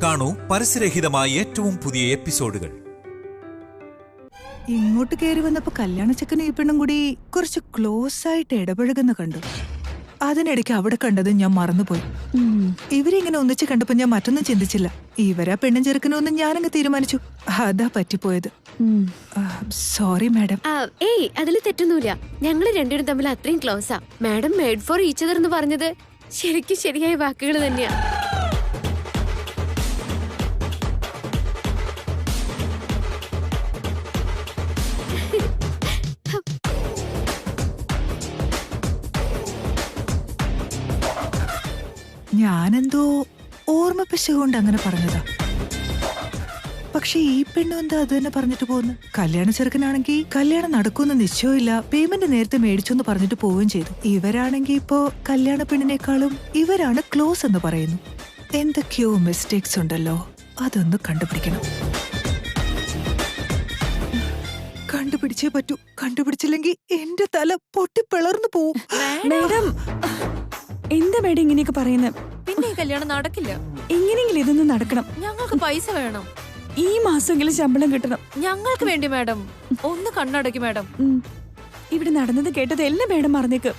കാണൂ പരസ്യരഹിതമായ ഏറ്റവും പുതിയ എപ്പിസോഡുകൾ. ഇങ്ങോട്ട് കയറി വന്നപ്പോ കല്യാണ ചെക്കനും ഈ പെണ്ണും കൂടി കുറച്ച് ക്ലോസ് ആയിട്ട് ഇടപഴകുന്ന കണ്ടു. അതിനിടയ്ക്ക് അവിടെ കണ്ടത് ഞാൻ മറന്നുപോയി. ഇവരിങ്ങനെ ഒന്നിച്ച് കണ്ടപ്പോ ഞാൻ മറ്റൊന്നും ചിന്തിച്ചില്ല. ഇവരാ പെണ്ണും ചെറുക്കനൊന്നും ഞാനങ്ങ് തീരുമാനിച്ചു. അതാ പറ്റിപ്പോയത്. Sorry madam. ഏയ് അതിൽ തെറ്റൊന്നുമില്ല. ഞങ്ങള് രണ്ടുപേരും തമ്മിൽ അത്രയും ക്ലോസാ. Madam made for each other എന്ന് പറഞ്ഞത് ശരിക്കും ശരിയായ വാക്കുകൾ തന്നെയാ. ഞാനെന്തോ ഓർമ്മപ്പിശകൊണ്ട് അങ്ങനെ പറഞ്ഞതാ. പക്ഷെ ഈ പെണ്ണും എന്താ അത് തന്നെ പറഞ്ഞിട്ട് പോകുന്നു. കല്യാണ ചെറുക്കനാണെങ്കിൽ കല്യാണം നടക്കുമെന്ന് നിശ്ചയമില്ല, പേയ്മെന്റ് നേരത്തെ മേടിച്ചെന്ന് പറഞ്ഞിട്ട് പോവുകയും ചെയ്തു. ഇവരാണെങ്കിൽ ഇപ്പോ കല്യാണ പെണ്ണിനേക്കാളും ഇവരാണ് ക്ലോസ് എന്ന് പറയുന്നു. എന്തൊക്കെയോ മിസ്റ്റേക്സ് ഉണ്ടല്ലോ, അതൊന്ന് കണ്ടുപിടിക്കണം. കണ്ടുപിടിച്ചേ പറ്റൂ. കണ്ടുപിടിച്ചില്ലെങ്കിൽ എന്റെ തല പൊട്ടിപ്പിളർന്നു പോവും. എന്താ മേഡം ഇങ്ങനെയൊക്കെ പറയുന്നത്? പിന്നെ കല്യാണം നടക്കില്ല. എങ്ങനെയെങ്കിലും ഇതൊന്നും നടക്കണം. ഞങ്ങൾക്ക് പൈസ വേണം. ഈ മാസമെങ്കിലും ശമ്പളം കിട്ടണം. ഞങ്ങൾക്ക് വേണ്ടി മാഡം ഒന്ന് കണ്ണടക്കി മാഡം. ഇവിടെ നടന്നത് കേട്ടത് എല്ലാം മേഡം മറന്നേക്ക്.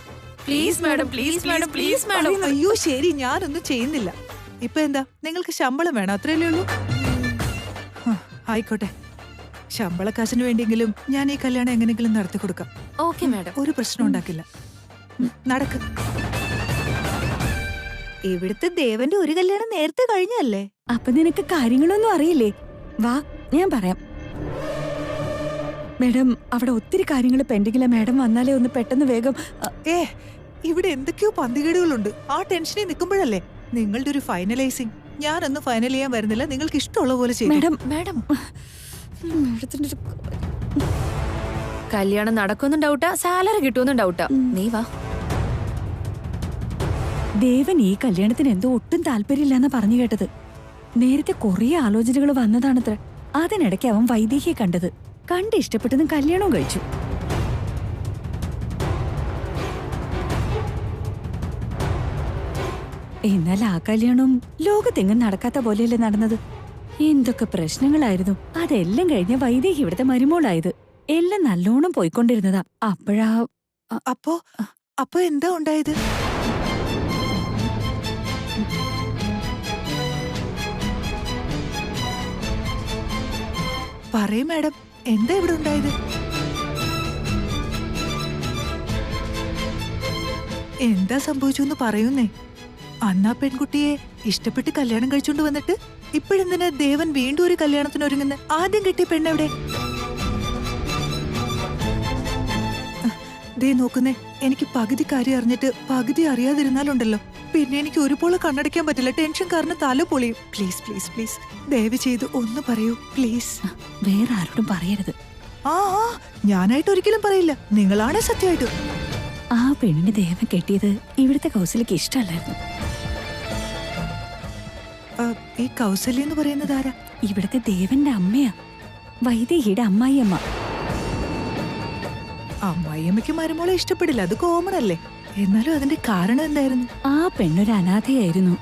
Please madam, please madam, please madam. അയ്യോ ശരി, ഞാനൊന്നും ചെയ്യുന്നില്ല. ഇപ്പൊ എന്താ, നിങ്ങൾക്ക് ശമ്പളം വേണം, അത്രയല്ലേ ഉള്ളൂ? ആയിക്കോട്ടെ, ശമ്പളക്കാശിന് വേണ്ടിയെങ്കിലും ഞാൻ ഈ കല്യാണം എങ്ങനെയെങ്കിലും നടത്തി കൊടുക്കാം. ഓക്കെ മാഡം, ഒരു പ്രശ്നം ഉണ്ടാക്കില്ല. നടക്ക്. ഇവിടുത്തെ ദേവന്റെ ഒരു കല്യാണം നേരത്തെ കഴിഞ്ഞല്ലേ? അപ്പൊ നിനക്ക് കാര്യങ്ങളൊന്നും അറിയില്ലേ? വാ, ഞാൻ പറയാം. മേഡം, അവിടെ ഒത്തിരി കാര്യങ്ങൾ പെൻഡിങ്ങില്ല. മേഡം വന്നാലേ ഒന്ന് പെട്ടെന്ന് വേഗം. ഇവിടെ എന്തൊക്കെയോ പന്തികേടുകളുണ്ട്. ആ ടെൻഷനിൽ നിൽക്കുമ്പോഴല്ലേ നിങ്ങളുടെ ഒരു ഫൈനലൈസിങ്. ഞാനൊന്നും ഫൈനൽ ചെയ്യാൻ വരുന്നില്ല, നിങ്ങൾക്ക് ഇഷ്ടമുള്ള പോലെ ചെയ്യും. മേഡം, മാഡം മേഡത്തിന്റെ കല്യാണം നടക്കുമെന്നും ഡൗട്ടാ, സാലറി കിട്ടുമെന്നും ഡൗട്ടാ. നീ വാ. ദേവൻ ഈ കല്യാണത്തിന് എന്തോ ഒട്ടും താല്പര്യമില്ലെന്ന് പറഞ്ഞു കേട്ടത്. നേരത്തെ കുറെ ആലോചനകൾ വന്നതാണത്ര. അതിനിടയ്ക്ക് അവൻ വൈദേഹിയെ കണ്ടത്. കണ്ട് ഇഷ്ടപ്പെട്ടതും കല്യാണവും കഴിച്ചു. എന്നാൽ ആ കല്യാണവും ലോകത്തെങ്ങും നടക്കാത്ത പോലെയല്ലേ നടന്നത്. എന്തൊക്കെ പ്രശ്നങ്ങളായിരുന്നു. അതെല്ലാം കഴിഞ്ഞ വൈദേഹി ഇവിടുത്തെ മരുമോളായത്. എല്ലാം നല്ലോണം പോയിക്കൊണ്ടിരുന്നതാ. അപ്പോഴാ അപ്പൊ എന്താ ഉണ്ടായത്? പറയൂ മാഡം, എന്താ ഇവിടെ ഉണ്ടായത്? എന്താ സംഭവിച്ചു പറയുന്നേ. അന്നാ പെൺകുട്ടിയെ ഇഷ്ടപ്പെട്ട് കല്യാണം കഴിച്ചോണ്ട് വന്നിട്ട് ഇപ്പോഴെന്തിനാ ദേവൻ വീണ്ടും ഒരു കല്യാണത്തിന് ഒരുങ്ങുന്ന? ആദ്യം കിട്ടിയ പെണ്ണെവിടെ? ദേ നോക്കുന്നേ, എനിക്ക് പകുതി കാര്യം അറിഞ്ഞിട്ട് പകുതി അറിയാതിരുന്നാലുണ്ടല്ലോ, പിന്നെ എനിക്ക് ഒരുപോലെ കണ്ണടയ്ക്കാൻ പറ്റില്ല. ടെൻഷൻ കാരണം തല പൊളിയും. പ്ലീസ് പ്ലീസ് പ്ലീസ്, ദയവ് ചെയ്ത് ഒന്ന് പറയൂ പ്ലീസ്. വേറെ ആരോടും പറയരുത്. ഞാനായിട്ട് ഒരിക്കലും പറയില്ല, നിങ്ങളാണ് സത്യമായിട്ടും. ആ പെണ്ണിന് ദേവൻ കെട്ടിയത് ഇവിടുത്തെ കൗസല്യക്ക് ഇഷ്ടമല്ലായിരുന്നു. ഈ കൗസല്യ എന്ന് പറയുന്നത് ആരാ? ഇവിടുത്തെ ദേവന്റെ അമ്മയാ, വൈദേഹിയുടെ അമ്മായിയമ്മ. അമ്മായിയമ്മയ്ക്ക് മരുമോളെ ഇഷ്ടപ്പെടില്ല, അത് കോമൺ അല്ലേ. എന്നാലും അതിന്റെ കാരണം എന്തായിരുന്നു? ആ പെണ്ണൊരു അനാഥയായിരുന്നു.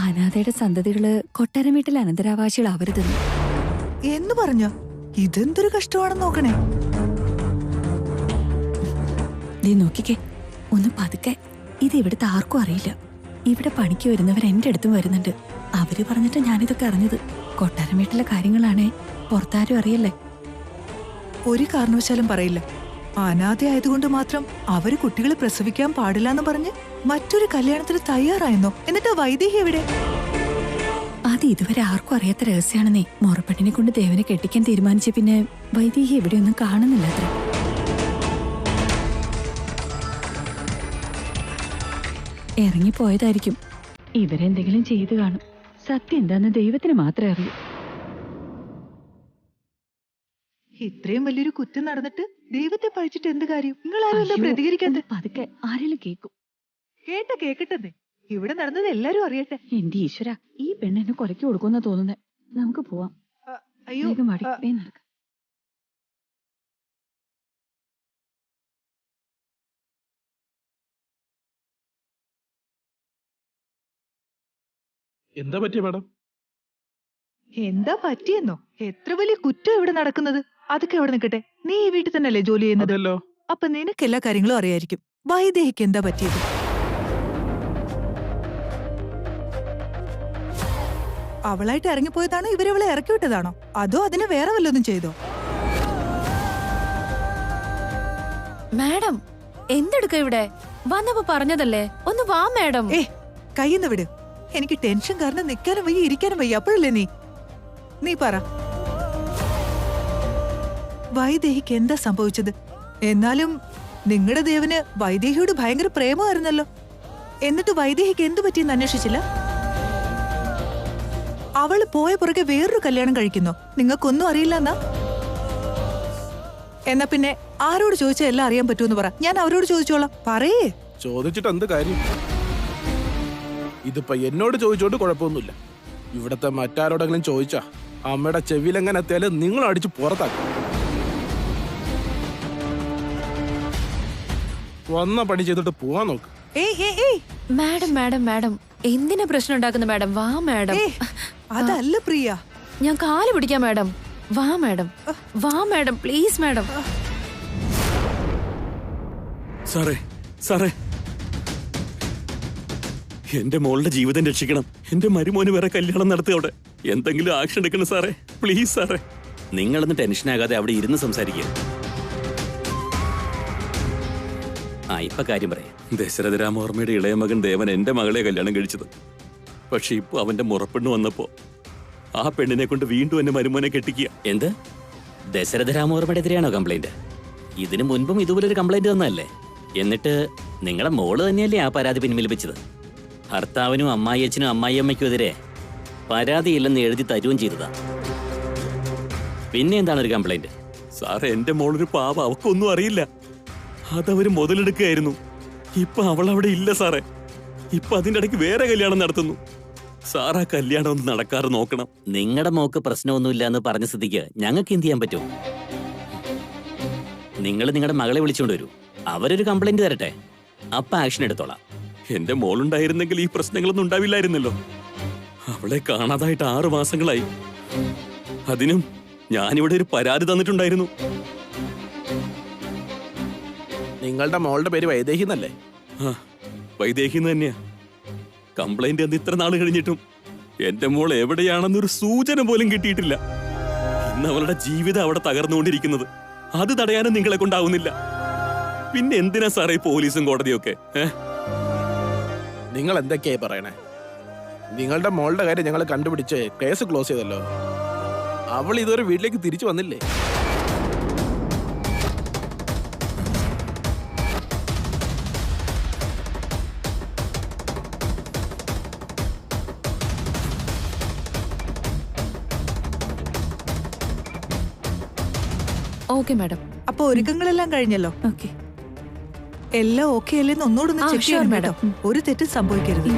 അനാഥയുടെ സന്തതികള് കൊട്ടാരം വീട്ടിലെ അനന്തരാവകാശികളാവരുതെന്ന് എന്ന് പറഞ്ഞോ? ഇതെന്തൊരു കഷ്ടമാണെന്ന് നോക്കണേ. നീ നോക്കിക്കേ, ഒന്ന് പതുക്കെ. ഇത് ഇവിടുത്തെ ആർക്കും അറിയില്ല. ഇവിടെ പണിക്ക് വരുന്നവർ എന്റെ അടുത്തും വരുന്നുണ്ട്. അവര് പറഞ്ഞിട്ട് ഞാനിതൊക്കെ അറിഞ്ഞത്. കൊട്ടാരം വീട്ടിലെ കാര്യങ്ങളാണേ പുറത്താരും അറിയല്ലേ. ഒരു കാരണവശാലും പറയില്ല. അനാഥയായതുകൊണ്ട് മാത്രം അവര് കുട്ടികളെ പ്രസവിക്കാൻ പാടില്ല എന്ന് പറഞ്ഞ് മറ്റൊരു കല്യാണത്തിന് തയ്യാറായെന്നോ? എന്നിട്ട് വൈദേഹി എവിടെ? അത് ഇതുവരെ ആർക്കും അറിയാത്ത രഹസ്യാണെന്നേ. മോറപ്പെട്ടിനെ കൊണ്ട് ദേവനെ കെട്ടിക്കാൻ തീരുമാനിച്ച പിന്നെ വൈദേഹി എവിടെയൊന്നും കാണുന്നില്ല അത്ര. ഇറങ്ങിപ്പോയതായിരിക്കും. ഇവരെന്തെങ്കിലും ചെയ്തു കാണും. സത്യം എന്താന്ന് ദൈവത്തിന് മാത്രമേ അറിയൂ. ഇത്രയും വലിയൊരു കുറ്റം നടന്നിട്ട് ദൈവത്തെ പഴിച്ചിട്ട് എന്ത് കാര്യം? നിങ്ങൾ ആരും എന്താ പ്രതികരിക്കാത്ത? പതുക്കെ, ആരെങ്കിലും കേക്കും. കേക്കട്ടെ. ഇവിടെ നടന്നത് എല്ലാരും അറിയട്ടെ. എന്റെ ഈശ്വര, ഈ പെണ്ണെന്നെ കൊലയ്ക്ക് കൊടുക്കുമെന്നാ തോന്നുന്നേ. നമുക്ക് പോവാം. അയ്യോ, വേഗം മടി, വേഗം നടക്ക. എന്താ പറ്റിയ മാഡം? എന്താ പറ്റിയെന്നോ? എത്ര വലിയ കുറ്റം ഇവിടെ നടക്കുന്നത്? അതൊക്കെ അവിടെ നിൽക്കട്ടെ. നീ ഈ വീട്ടിൽ തന്നെയല്ലേ ജോലി ചെയ്യുന്നത്? അതല്ലോ. അപ്പൊ നിനക്ക് എല്ലാ കാര്യങ്ങളും അറിയായിരിക്കും. വൈദേഹിക്ക് എന്താ പറ്റിയത്? അവളായിട്ട് ഇറങ്ങിപ്പോയതാണോ ഇവരവളെ ഇറക്കി വിട്ടതാണോ? അതോ അതിന് വേറെ വല്ലതും ചെയ്തോ? മാഡം എന്തെടുക്ക ഇവിടെ? വന്നപ്പോ പറഞ്ഞതല്ലേ, ഒന്ന് വാ മാഡം. കയ്യിന്ന് വിട്. എനിക്ക് ടെൻഷൻ കാരണം നിൽക്കാനും വയ്യ ഇരിക്കാനും വയ്യ. അപ്പോഴല്ലേ നീ പറ, വൈദേഹിക്ക് എന്താ സംഭവിച്ചത്? എന്നാലും നിങ്ങളുടെ ദേവന് വൈദേഹിയോട് ഭയങ്കര പ്രേമമായിരുന്നല്ലോ. എന്നിട്ട് വൈദേഹിക്ക് എന്തു പറ്റിയെന്ന് അന്വേഷിച്ചില്ല? അവള് പോയ പുറകെ വേറൊരു കല്യാണം കഴിക്കുന്നോ? നിങ്ങൾക്കൊന്നും അറിയില്ല എന്നാ? എന്നാ പിന്നെ ആരോട് ചോദിച്ചാൽ എല്ലാം അറിയാൻ പറ്റുമെന്ന് പറ. ഞാൻ അവരോട് ചോദിച്ചോളാം. പറയേ. ചോദിച്ചിട്ട് എന്ത് കാര്യം? ഇതിപ്പോ എന്നോട് ചോദിച്ചോണ്ട് കുഴപ്പമൊന്നുമില്ല. ഇവിടത്തെ മറ്റാരോടെങ്കിലും ചോദിച്ചാ അമ്മയുടെ ചെവിയിലെങ്ങനെ എത്തിയാലും നിങ്ങൾ അടിച്ച് പുറത്താക്കും. വന്ന പണി ചെയ്തിട്ട് പോവാൻ നോക്ക്. മാഡം മാഡം മാഡം എന്തിനാ പ്രശ്നം ഉണ്ടാക്കുന്നത് മാഡം? വാ മാഡം. അതല്ല പ്രിയ, ഞാൻ കാല് പിടിക്കാം മാഡം. വാ മാഡം, വാ മാഡം, പ്ലീസ് മാഡം. സാറേ സാറേ, എന്റെ മോളുടെ ജീവിതം രക്ഷിക്കണം. എന്റെ മരുമോന് വേറെ കല്യാണം നടത്തുക. അവിടെ എന്തെങ്കിലും ആക്ഷൻ എടുക്കണം സാറേ, പ്ലീസ് സാറേ. നിങ്ങളൊന്ന് ടെൻഷനാകാതെ അവിടെ ഇരുന്ന് സംസാരിക്കുക. ഇപ്പൊ കാര്യം പറയാം. ദശരഥ രാമവർമ്മയുടെ ഇളയ മകൻ ദേവൻ എന്റെ മകളെ കല്യാണം കഴിച്ചത്. പക്ഷെ ഇപ്പൊ അവന്റെ മുറപ്പെണ്ണ് വന്നപ്പോ ആ പെണ്ണിനെ കൊണ്ട് വീണ്ടും എന്റെ മരുമോനെ കെട്ടിക്കുക. എന്ത്? ദശരഥ രാമവർമ്മയുടെ എതിരെയാണോ കംപ്ലൈന്റ്? ഇതിനു മുൻപും ഇതുപോലൊരു കംപ്ലൈന്റ് തന്നല്ലേ? എന്നിട്ട് നിങ്ങളുടെ മോള് തന്നെയല്ലേ ആ പരാതി പിൻവലിപ്പിച്ചത്? ഭർത്താവിനും അമ്മായിയച്ഛനും അമ്മായിയമ്മയ്ക്കും എതിരെ പരാതിയില്ലെന്ന് എഴുതി തരുകയും ചെയ്തതാ. പിന്നെ എന്താണ് ഒരു കംപ്ലൈന്റ്? സാറേ, എന്റെ മോളൊരു പാവ, അവക്കൊന്നും അറിയില്ല. അതവര് മുതലെടുക്കുകയായിരുന്നു. ഇപ്പൊ അവളവിടെ ഇല്ല സാറേ. ഇപ്പൊ അതിന്റെ ഇടയ്ക്ക് വേറെ കല്യാണം നടത്തുന്നു. സാർ ആ കല്യാണം ഒന്ന് നടക്കാറ് നോക്കണം. നിങ്ങളുടെ മോക്ക് പ്രശ്നമൊന്നുമില്ല എന്ന് പറഞ്ഞ സ്ഥിതിക്ക് ഞങ്ങൾക്ക് എന്ത് ചെയ്യാൻ പറ്റും? നിങ്ങൾ നിങ്ങളുടെ മകളെ വിളിച്ചോണ്ട് വരൂ. അവരൊരു കംപ്ലൈന്റ് തരട്ടെ, അപ്പൊ ആക്ഷൻ എടുത്തോളാം. എന്റെ മോളുണ്ടായിരുന്നെങ്കിൽ ഈ പ്രശ്നങ്ങളൊന്നും ഉണ്ടാവില്ലായിരുന്നല്ലോ. അവളെ കാണാതായിട്ട് 6 മാസങ്ങളായി. അതിനും ഞാനിവിടെ ഒരു പരാതി തന്നിട്ടുണ്ടായിരുന്നു. നിങ്ങളുടെ മോളുടെ പേര് വൈദേഹി എന്നല്ലേ? വൈദേഹി തന്നെയാ. കംപ്ലൈന്റ് എന്ന് ഇത്ര നാൾ കഴിഞ്ഞിട്ടും എന്റെ മോൾ എവിടെയാണെന്നൊരു സൂചന പോലും കിട്ടിയിട്ടില്ല. ഇന്ന് അവളുടെ ജീവിതം അവിടെ തകർന്നുകൊണ്ടിരിക്കുന്നത്. അത് തടയാനും നിങ്ങളെ കൊണ്ടാവുന്നില്ല. പിന്നെ എന്തിനാ സാറേ പോലീസും കോടതിയൊക്കെ? നിങ്ങൾ എന്തൊക്കെയായി പറയണേ? നിങ്ങളുടെ മോളുടെ കാര്യം ഞങ്ങൾ കണ്ടുപിടിച്ച് കേസ് ക്ലോസ് ചെയ്തല്ലോ. അവൾ ഇതുവരെ വീട്ടിലേക്ക് തിരിച്ചു വന്നില്ലേ? Okay madam. അപ്പൊ ഒരുക്കങ്ങളെല്ലാം കഴിഞ്ഞല്ലോ. ഓക്കെ, എല്ലാം ഓക്കെ അല്ലേന്ന് ഒന്നുകൂടെ ചെക്ക് ചെയ്യണം മാഡം. ഒരു തെറ്റും സംഭവിക്കരുത്.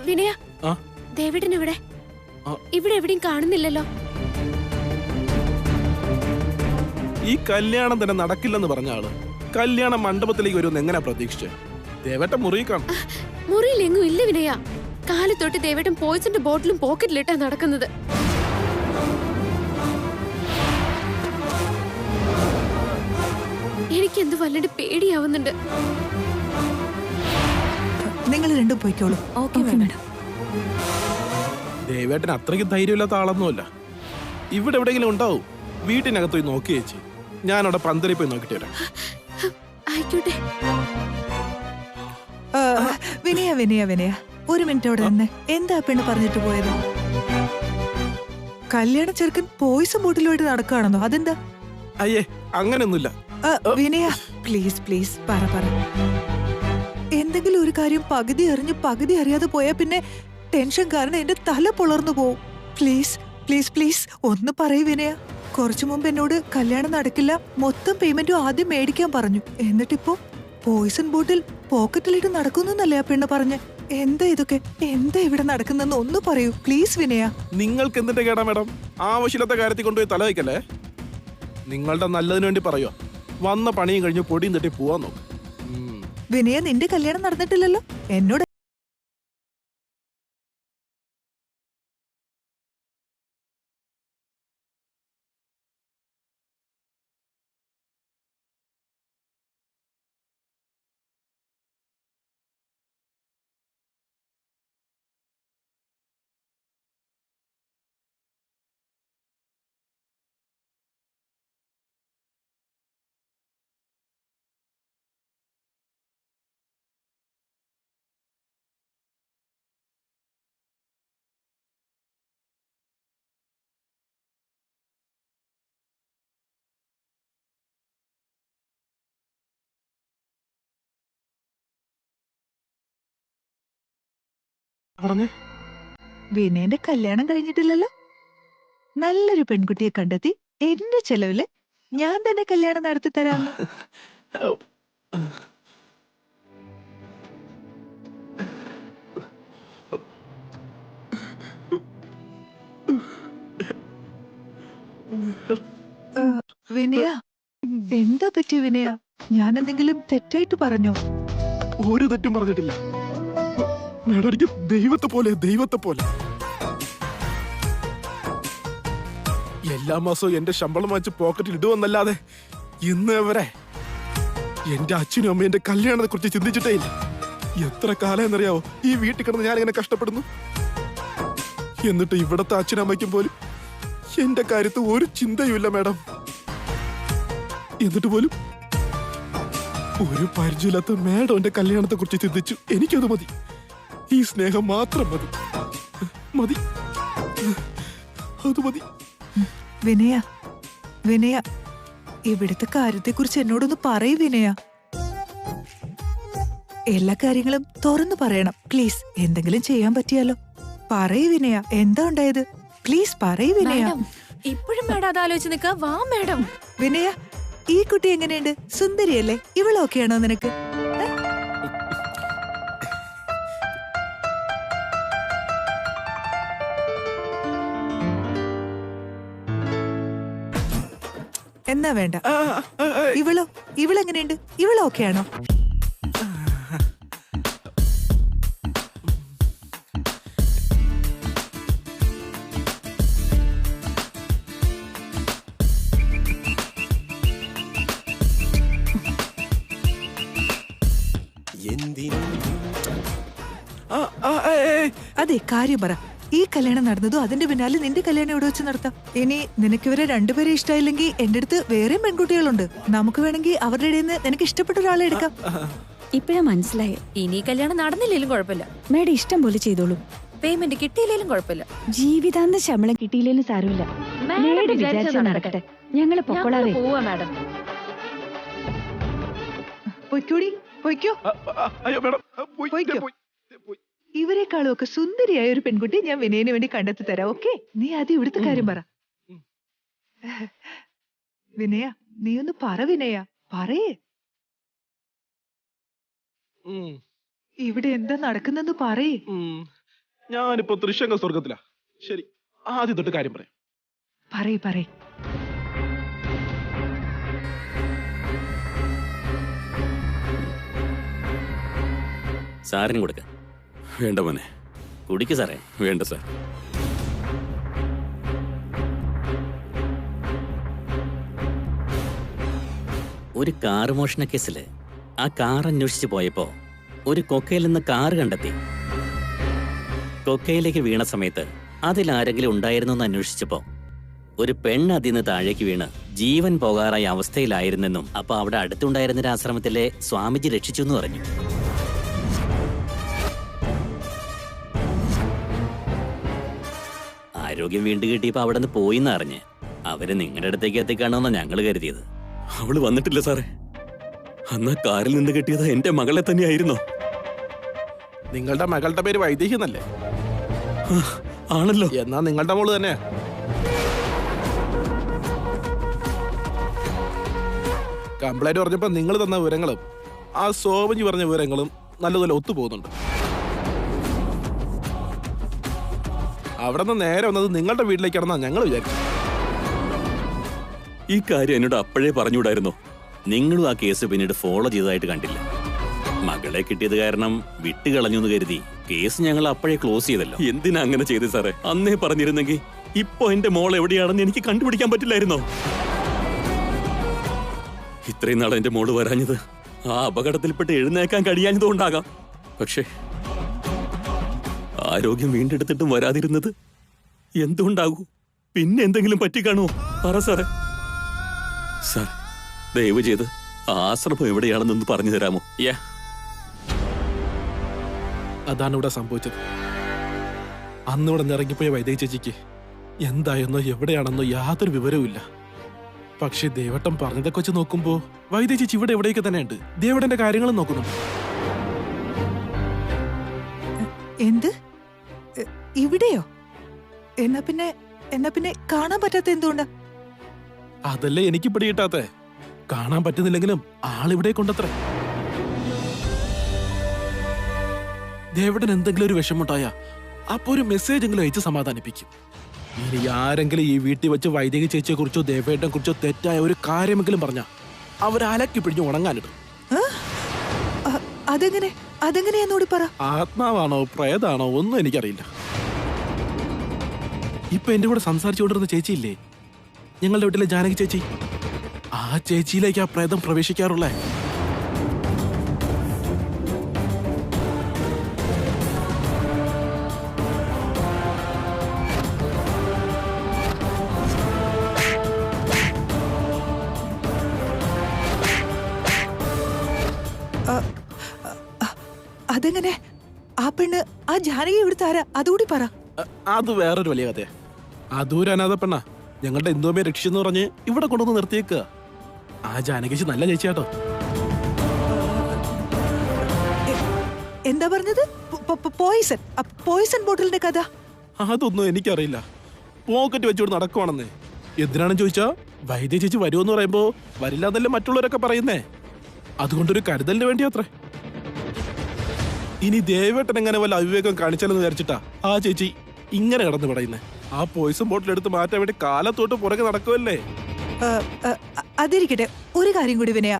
വിനയ, ആ? ദേവിഡൻ ഇവിടെ ആ. ഇവിടെ എവിടെയും കാണുന്നില്ലല്ലോ. ഈ കല്യാണം തന്നെ നടക്കില്ലെന്ന് പറഞ്ഞ ആള് കല്യാണ മണ്ഡപത്തിലേക്ക് വരുമെന്ന് എങ്ങനെ പ്രതീക്ഷിച്ചേ? ദേവേട്ടൻ മുറിയിൽ കാണും. മുറിയിലെങ്ങും ഇല്ല വിനയ. കാലത്തൊട്ട് ദേവേട്ടൻ പോയിസന്റെ ബോട്ടിലും പോക്കറ്റിലിട്ടാ നടക്കുന്നത്. എനിക്ക് എന്ത് വല്ലാണ്ട് പേടിയാവുന്നുണ്ട്. നിങ്ങൾ രണ്ടും പോയിക്കോളൂ. Okay madam. ദേവേട്ടൻ അത്രയ്ക്ക് ധൈര്യമില്ലാത്ത ആളൊന്നുമല്ല. ഇവിടെ എവിടെയെങ്കിലും ഉണ്ടാവും. വീട്ടിനകത്ത് പോയി നോക്കി ചേച്ചി. ഞാനവിടെ പന്തലിൽ പോയി നോക്കിട്ട് വരാം. ആയിക്കോട്ടെ. വിനയ വിനയ വിനയ, ഒരു മിനിറ്റ് അവിടെ തന്നെ. എന്താ പെണ്ണ് പറഞ്ഞിട്ട് പോയത്? കല്യാണ ചെറുക്കൻ പോയിസം ബോട്ടിലുമായിട്ട് നടക്കുകയാണെന്നോ? അതെന്താ? അയ്യേ, അങ്ങനെയൊന്നുമില്ല. വിനയ പ്ലീസ് പ്ലീസ് പറ. എന്തെങ്കിലും ഒരു കാര്യം പകുതി അറിഞ്ഞ് പകുതി അറിയാതെ പോയാ പിന്നെ ടെൻഷൻ കാരണം എന്റെ തല പൊളർന്നു പോവും. പ്ലീസ് പ്ലീസ് പ്ലീസ് ഒന്ന് പറയൂ വിനയ. കുറച്ചു മുമ്പ് എന്നോട് കല്യാണം നടക്കില്ല, മൊത്തം പേയ്മെന്റും ആദ്യം മേടിക്കാൻ പറഞ്ഞു. എന്നിട്ടിപ്പോ പോയിസൺ ബോട്ടിൽ പോക്കറ്റിലിട്ട് നടക്കുന്നല്ലേ ആ പെണ്ണ് പറഞ്ഞ്? എന്താ ഇതൊക്കെ? എന്താ ഇവിടെ നടക്കുന്നെന്ന് ഒന്ന് പറയൂ പ്ലീസ് വിനയ. നിങ്ങൾക്ക് എന്തിന്റെ കേടാ മാഡം? ആവശ്യമില്ലാത്ത കാര്യത്തിൽ കൊണ്ടുപോയി തല വയ്ക്കല്ലേ. നിങ്ങളുടെ നല്ലതിന് വേണ്ടി പറയുക. വന്ന പണിയും കഴിഞ്ഞ് പൊടിയും തട്ടി പോവാൻ നോക്ക്. വിനയ, നിന്റെ കല്യാണം നടന്നിട്ടില്ലല്ലോ. എന്നോട് പറഞ്ഞേ. വിനയന്റെ കല്യാണം കഴിഞ്ഞിട്ടില്ലല്ലോ. നല്ലൊരു പെൺകുട്ടിയെ കണ്ടെത്തി എന്റെ ചെലവില് ഞാൻ തന്നെ കല്യാണം നടത്തി തരാമെന്ന്. വിനയ, എന്താ പറ്റി വിനയ? ഞാൻ എന്തെങ്കിലും തെറ്റായിട്ട് പറഞ്ഞോ? ഒരു തെറ്റും പറഞ്ഞിട്ടില്ല മാഡം. എനിക്ക് ദൈവത്തെ പോലെ എല്ലാ മാസവും എന്റെ ശമ്പളം വാങ്ങിച്ച് പോക്കറ്റിൽ ഇടുവെന്നല്ലാതെ ഇന്ന് വരെ എന്റെ അച്ഛനും അമ്മയും എന്റെ കല്യാണത്തെ കുറിച്ച് ചിന്തിച്ചിട്ടേ ഇല്ല. എത്ര കാലം എന്നറിയാവോ ഈ വീട്ടിൽ കിടന്ന് ഞാൻ ഇങ്ങനെ കഷ്ടപ്പെടുന്നു. എന്നിട്ട് ഇവിടത്തെ അച്ഛനും അമ്മയ്ക്കും പോലും എന്റെ കാര്യത്തിൽ ഒരു ചിന്തയുമില്ല മാഡം. എന്നിട്ട് പോലും ഒരു പരിചയമില്ലാത്ത മാഡം എന്റെ കല്യാണത്തെ കുറിച്ച് ചിന്തിച്ചു. എനിക്കത് മതി. ഈ സ്നേഹം മാത്രം മതി. മതി, അത് മതി. വിനയ, ഇവിടുത്തെ കാര്യത്തെ കുറിച്ച് എന്നോടൊന്ന് പറയ് വിനയ. എല്ലാ കാര്യങ്ങളും തുറന്നു പറയണം പ്ലീസ്. എന്തെങ്കിലും ചെയ്യാൻ പറ്റിയാലോ? പറയ് വിനയ, എന്താ ഉണ്ടായത്? പ്ലീസ് പറയ് വിനയ. ഇപ്പോഴും മേഡം അത് ആലോചിച്ച് നിൽക്ക. വാ മേഡം. വിനയ, ഈ കുട്ടി എങ്ങനെയുണ്ട്? സുന്ദരിയല്ലേ? ഇവളൊക്കെയാണോ നിനക്ക്? എന്നാ വേണ്ട. ഇവളെങ്ങനെയുണ്ട്? ഇവളൊക്കെയാണോ? അതെ, കാര്യം പറ. ഈ കല്യാണം നടന്നതും അതിന്റെ പിന്നാലെ നിന്റെ കല്യാണം ഇവിടെ വെച്ച് നടത്താം. ഇനി നിനക്കിവരെ രണ്ടുപേരെ ഇഷ്ടമായില്ലെങ്കിൽ എന്റെ അടുത്ത് വേറെയും പെൺകുട്ടികളുണ്ട്. നമുക്ക് വേണമെങ്കിൽ അവരുടെ ഇടയിൽ നിന്ന് നിനക്ക് ഇഷ്ടപ്പെട്ട ഒരാളെ എടുക്കാം. ഇപ്പഴാ മനസ്സിലായേ. ഇനി കല്യാണം നടന്നില്ലേലും കുഴപ്പമില്ല. മേഡം ഇഷ്ടം പോലെ ചെയ്തോളൂ. പേയ്മെന്റ് കിട്ടിയില്ലേലും കുഴപ്പമില്ല. ജീവിതാന്ത ശമ്പളം കിട്ടിയില്ലേലും സാരമില്ല. മേഡം വിചാരിച്ചാൽ നടക്കട്ടെ. ഞങ്ങള് പൊക്കോളാവേ. പോവാ മാഡം. പൊയ്ക്കോടി, പൊയ്ക്കോ. അയ്യോ മാഡം, പോയിക്കോ. ഇവരെക്കാളും ഒക്കെ സുന്ദരിയായ ഒരു പെൺകുട്ടി ഞാൻ വിനയന് വേണ്ടി കണ്ടെത്തി തരാം. ഓക്കെ, നീ ആദ്യം ഇവിടുത്തെ കാര്യം പറ. വിനയ, നീ ഒന്ന് പറ വിനയ, പറയേ. ഇവിടെ എന്താ നടക്കുന്നെന്ന് പറയേ. ഞാനിപ്പോ തൃശങ്ക സ്വർഗത്തിലാ. ശരി, ആദ്യം തൊട്ട് കാര്യം പറയാം. പറയ്. സാറിന് കൊടുക്ക. വേണ്ട മോനെ, കുടിക്ക് സാറേ. വേണ്ട സാർ. ഒരു കാർ മോഷണ കേസില് ആ കാർ അന്വേഷിച്ച് പോയപ്പോ ഒരു കൊക്കയിൽ നിന്ന് കാറ് കണ്ടെത്തി. കൊക്കയിലേക്ക് വീണ സമയത്ത് അതിലാരെങ്കിലും ഉണ്ടായിരുന്നോ എന്ന് അന്വേഷിച്ചപ്പോ ഒരു പെണ്ണ് അതിന്ന് താഴേക്ക് വീണ് ജീവൻ പോകാറായ അവസ്ഥയിലായിരുന്നെന്നും അപ്പൊ അവിടെ അടുത്തുണ്ടായിരുന്ന ആശ്രമത്തിലെ സ്വാമിജി രക്ഷിച്ചു എന്ന് പറഞ്ഞു. ആരോഗ്യം വീണ്ടും കിട്ടിയപ്പോ അവിടെ നിന്ന് പോയിന്ന് അറിഞ്ഞ് അവര് നിങ്ങളുടെ അടുത്തേക്ക് എത്തിക്കാണോന്നാ ഞങ്ങള് കരുതിയത്. അവള് വന്നിട്ടില്ല സാറേ. അന്ന് കാറിൽ നിന്ന് കിട്ടിയത് എന്റെ മകളെ തന്നെയായിരുന്നോ? നിങ്ങളുടെ മകളുടെ പേര് വൈദേഹി എന്നല്ലേ? ആണല്ലോ. എന്നാ നിങ്ങളുടെ മോള് തന്നെ. കംപ്ലൈന്റ് പറഞ്ഞപ്പോ നിങ്ങൾ തന്ന വിവരങ്ങളും ആ സോമഞ്ചി പറഞ്ഞ വിവരങ്ങളും നല്ലതുപോലെ ഒത്തുപോകുന്നുണ്ട്. അവിടെ നിന്ന് നേരെ വന്നത് നിങ്ങളുടെ വീട്ടിലേക്കാണെന്നാ ഞങ്ങൾ വിചാരിച്ചു. ഈ കാര്യം എന്നോട് അപ്പോഴേ പറഞ്ഞുകൂടായിരുന്നോ? നിങ്ങളും ആ കേസ് പിന്നീട് ഫോളോ ചെയ്തതായിട്ട് കണ്ടില്ല. മകളെ കിട്ടിയത് കാരണം വിട്ടുകളഞ്ഞു എന്ന് കരുതി കേസ് ഞങ്ങൾ അപ്പോഴേ ക്ലോസ് ചെയ്തല്ലോ. എന്തിനാ അങ്ങനെ ചെയ്ത് സാറേ? അന്നേ പറഞ്ഞിരുന്നെങ്കിൽ ഇപ്പൊ എന്റെ മോൾ എവിടെയാണെന്ന് എനിക്ക് കണ്ടുപിടിക്കാൻ പറ്റില്ലായിരുന്നോ? ഇത്രയും നാൾ എന്റെ മോള് വരാഞ്ഞത് ആ അപകടത്തിൽപ്പെട്ട് എഴുന്നേക്കാൻ കഴിയാഞ്ഞതുകൊണ്ടാകാം. പക്ഷേ ആരോഗ്യം വീണ്ടെടുത്തിട്ടും വരാതിരുന്നത് എന്തുകൊണ്ടാകൂ? പിന്നെ എന്തെങ്കിലും പറ്റിക്കാണോ? പറ സാറേ. സാർ, ദയവ് ചെയ്ത് ആ ആശ്രമം എവിടെയാണെന്നൊന്ന് പറഞ്ഞു തരാമോ? അതാണ് ഇവിടെ സംഭവിച്ചത്. അന്ന് ഇവിടെ നിറങ്ങിപ്പോയ വൈദേഹി ചേച്ചിക്ക് എന്തായെന്നോ എവിടെയാണെന്നോ യാതൊരു വിവരവുമില്ല. പക്ഷെ ദേവട്ടൻ പറഞ്ഞതൊക്കെ വെച്ച് നോക്കുമ്പോ വൈദേഹി ചേച്ചി ഇവിടെ എവിടെയൊക്കെ തന്നെയുണ്ട്. ദേവട്ടന്റെ കാര്യങ്ങളും നോക്കുന്നു. എന്ത്? ഇവിടെയോ? എന്നാ പിന്നെ കാണാൻ പറ്റാത്ത എന്തുകൊണ്ടാ? അതല്ലേ എനിക്ക് പിടികിട്ടാത്തെ. കാണാൻ പറ്റുന്നില്ലെങ്കിലും ആളിവിടെ കൊണ്ടത്ര. ദേവട്ടൻ എന്തെങ്കിലും ഒരു വിഷമുണ്ടായ അപ്പൊ ഒരു മെസ്സേജ് എങ്കിലും അയച്ച് സമാധാനിപ്പിക്കും. ഇനി ആരെങ്കിലും ഈ വീട്ടിൽ വെച്ച് വൈദേഹി ചേച്ചിയെ കുറിച്ചോ ദേവേട്ടനെ കുറിച്ചോ തെറ്റായ ഒരു കാര്യമെങ്കിലും പറഞ്ഞ അവരലക്കി പിടിഞ്ഞ് ഉണങ്ങാനിടും. അതെങ്ങനെയാന്നൂടി പറ. ആത്മാവാണോ പ്രേതാണോ ഒന്നും എനിക്കറിയില്ല. ഇപ്പൊ എന്റെ കൂടെ സംസാരിച്ചുകൊണ്ടിരുന്ന ചേച്ചിയില്ലേ, ഞങ്ങളുടെ വീട്ടിലെ ജാനകി ചേച്ചി, ആ ചേച്ചിയിലേക്ക് ആ പ്രേതം പ്രവേശിക്കാറുള്ളേ. അതെങ്ങനെ? ആ പെണ്ണ്, ആ ജാനകി ഇവിടുത്തെ ആരാ? അതുകൂടി പറ. അത് വേറൊരു വലിയ കഥയാ. അതൊരു അനാഥ പെണ്ണ ഞങ്ങളുടെ എന്തോമേ രക്ഷിച്ചെന്ന് പറഞ്ഞ് ഇവിടെ കൊണ്ടുവന്ന് നിർത്തിയേക്കുക. ആ ജാനകിച്ച് നല്ല ചേച്ചിയാട്ടോ. എന്താ പറഞ്ഞത്? പോയിസൺ ബോട്ടിലിന്റെ കഥ? അതൊന്നും എനിക്കറിയില്ല. പോക്കറ്റ് വെച്ചോട് നടക്കുവാണെന്ന്. എന്തിനാണെന്ന് ചോദിച്ചാ വൈദ്യ ചേച്ചി വരുമെന്ന് പറയുമ്പോ വരില്ല എന്നല്ലേ മറ്റുള്ളവരൊക്കെ പറയുന്നേ. അതുകൊണ്ടൊരു കരുതലിന് വേണ്ടി അത്രേ. ഇനി ദേവേട്ടൻ എങ്ങനെ വല്ല അവിവേകം കാണിച്ചാലെന്ന് വിചാരിച്ചിട്ടാ ആ ചേച്ചി ഇങ്ങനെ കിടന്ന് പറയുന്നേ. ആ പോയിസൺ ബോട്ടിൽ എടുത്ത് മാറ്റാൻ വേണ്ടി കാലത്തോട്ട് പുറകെ നടക്കുമല്ലേ. അതിരിക്കട്ടെ, ഒരു കാര്യം കൂടി വിനയ.